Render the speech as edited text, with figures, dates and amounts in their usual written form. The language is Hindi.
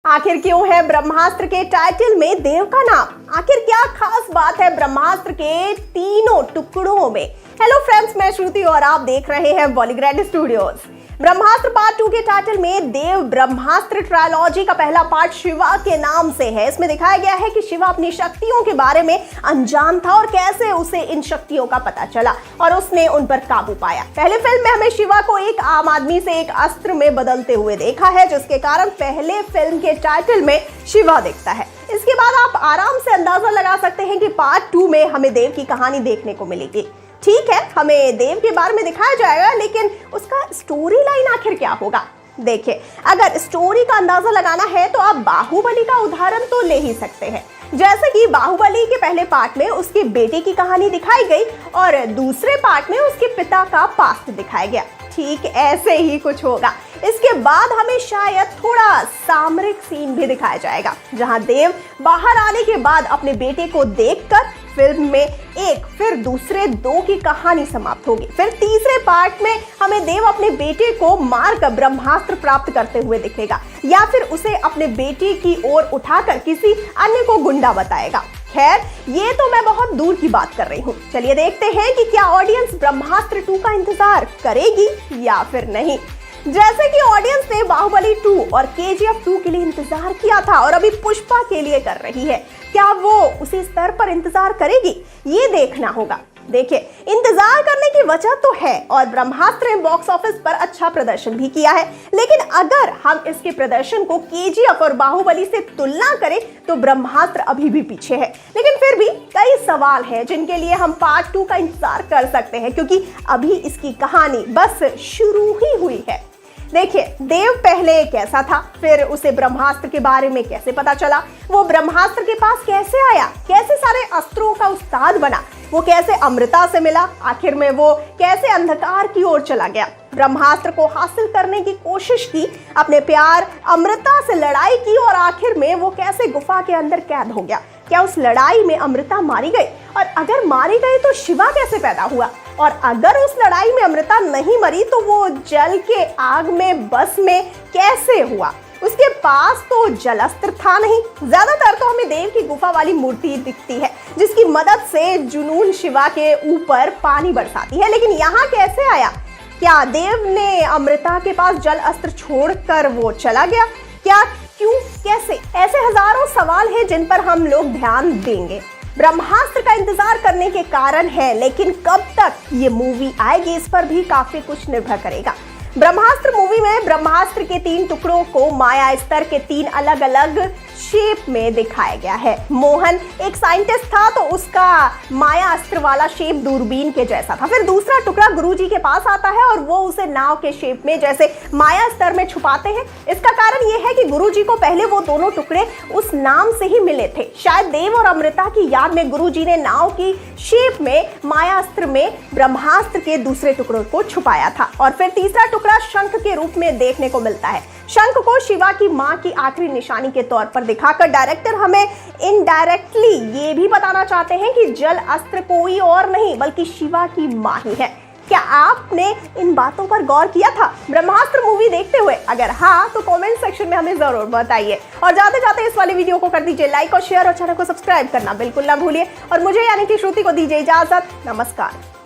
आखिर क्यों है ब्रह्मास्त्र के टाइटल में देव का नाम? आखिर क्या खास बात है ब्रह्मास्त्र के तीनों टुकड़ों में? हेलो फ्रेंड्स, मैं श्रुति और आप देख रहे हैं बॉलीग्रैंड स्टूडियोज। ब्रह्मास्त्र पार्ट 2 के टाइटल में देव ब्रह्मास्त्र ट्रायलॉजी का पहला पार्ट शिवा के नाम से है। इसमें दिखाया गया है कि शिवा अपनी शक्तियों के बारे में अनजान था और कैसे उसे इन शक्तियों का पता चला और उसने उन पर काबू पाया। पहले फिल्म में हमें शिवा को एक आम आदमी से एक अस्त्र में बदलते हुए देखा है, जिसके कारण पहले फिल्म के टाइटल में शिवा दिखता है। इसके बाद आप आराम से अंदाजा लगा सकते हैं कि पार्ट 2 में हमें देव की कहानी देखने को मिलेगी। ठीक है, हमें देव के बारे में दिखाया जाएगा, लेकिन उसका स्टोरी लाइन आखिर क्या होगा? देखिए, अगर स्टोरी का अंदाजा लगाना है तो आप बाहुबली का उदाहरण तो ले ही सकते हैं। जैसे कि बाहुबली के पहले पार्ट में उसके बेटे की कहानी दिखाई गई और दूसरे पार्ट में उसके पिता का पास्ट दिखाया गया। ठीक ऐसे ही कुछ होगा। इसके बाद हमें शायद थोड़ा सामरिक सीन भी दिखाया जाएगा, जहां देव बाहर आने के बाद अपने बेटे को देखकर फिल्म में एक फिर दूसरे दो की कहानी समाप्त होगी। फिर तीसरे पार्ट में हमें देव अपने बेटे को मारकर ब्रह्मास्त्र प्राप्त करते हुए दिखेगा, या फिर उसे अपने बेटे की ओर उठाकर किसी अन्य को गुंडा बताएगा। खैर, ये तो मैं बहुत दूर की बात कर रही हूँ। चलिए देखते हैं कि क्या ऑडियंस ब्रह्मास्त्र 2 का इंतजार करेगी या फिर नहीं। जैसे कि ऑडियंस ने बाहुबली 2 और KGF 2 के लिए इंतजार किया था और अभी पुष्पा के लिए कर रही है, क्या वो उसी स्तर पर इंतजार करेगी? ये देखना होगा। देखिए, इंतजार करने की वजह तो है और ब्रह्मास्त्र ने बॉक्स ऑफिस पर अच्छा प्रदर्शन भी किया है, लेकिन अगर हम इसके प्रदर्शन को KGF और बाहुबली से तुलना करें तो ब्रह्मास्त्र अभी भी पीछे है। लेकिन फिर भी कई सवाल हैं जिनके लिए हम पार्ट 2 का इंतजार कर सकते हैं, क्योंकि अभी इसकी कहानी बस शुरू ही हुई है। देखिए, देव पहले कैसा था, फिर उसे ब्रह्मास्त्र के बारे में कैसे पता चला, वो ब्रह्मास्त्र के पास कैसे आया, कैसे सारे अस्त्रों का उस्ताद बना, वो कैसे अमृता से मिला, आखिर में वो कैसे अंधकार की ओर चला गया, ब्रह्मास्त्र को हासिल करने की कोशिश की, अपने प्यार अमृता से लड़ाई की और आखिर में वो कैसे गुफा के अंदर कैद हो गया। क्या उस लड़ाई में अमृता मारी गई, और अगर मारी गई तो शिवा कैसे पैदा हुआ, और अगर उस लड़ाई में अमृता नहीं मरी तो वो जल के आग में बस में कैसे हुआ? उसके पास तो जल अस्त्र था नहीं। ज्यादातर तो हमें देव की गुफा वाली मूर्ति दिखती है, जिसकी मदद से जुनून शिवा के ऊपर पानी बरसाती है, लेकिन यहाँ कैसे आया? क्या देव ने अमृता के पास जल अस्त्र छोड़कर वो चला गया? क्या, क्यों, कैसे? ऐसे हजारों सवाल हैं जिन पर हम लोग ध्यान देंगे। ब्रह्मास्त्र का इंतजार करने के कारण है, लेकिन कब तक ये मूवी आएगी इस पर भी काफी कुछ निर्भर करेगा। ब्रह्मास्त्र मूवी में ब्रह्मास्त्र के 3 टुकड़ों को माया स्तर के 3 अलग अलग शेप में दिखाया गया है। मोहन एक साइंटिस्ट था, तो उसका माया अस्त्र वाला शेप दूरबीन के जैसा था। फिर दूसरा टुकड़ा गुरुजी के पास आता है और वो उसे नाव के शेप में जैसे माया स्तर में छुपाते हैं। इसका कारण ये है कि गुरुजी को पहले वो दोनों टुकड़े उस नाम से ही मिले थे। शायद देव और अमृता की याद में गुरुजी ने नाव की शेप में माया अस्त्र में ब्रह्मास्त्र के दूसरे टुकड़ों को छुपाया था। और फिर तीसरा टुकड़ा शंख के रूप में देखने को मिलता है। शंख को शिवा की मां की आखिरी निशानी के तौर पर दिखाकर डायरेक्टर हमें इनडायरेक्टली ये भी बताना चाहते हैं कि जल अस्त्र कोई और नहीं बल्कि शिवा की मां ही है। क्या आपने इन बातों पर गौर किया था ब्रह्मास्त्र मूवी देखते हुए? अगर हाँ, तो कमेंट सेक्शन में हमें जरूर बताइए। और जाते जाते इस वाले वीडियो को कर दीजिए लाइक और शेयर और चैनल को सब्सक्राइब करना बिल्कुल ना भूलिए। और मुझे यानी कि श्रुति को दीजिए इजाजत। नमस्कार।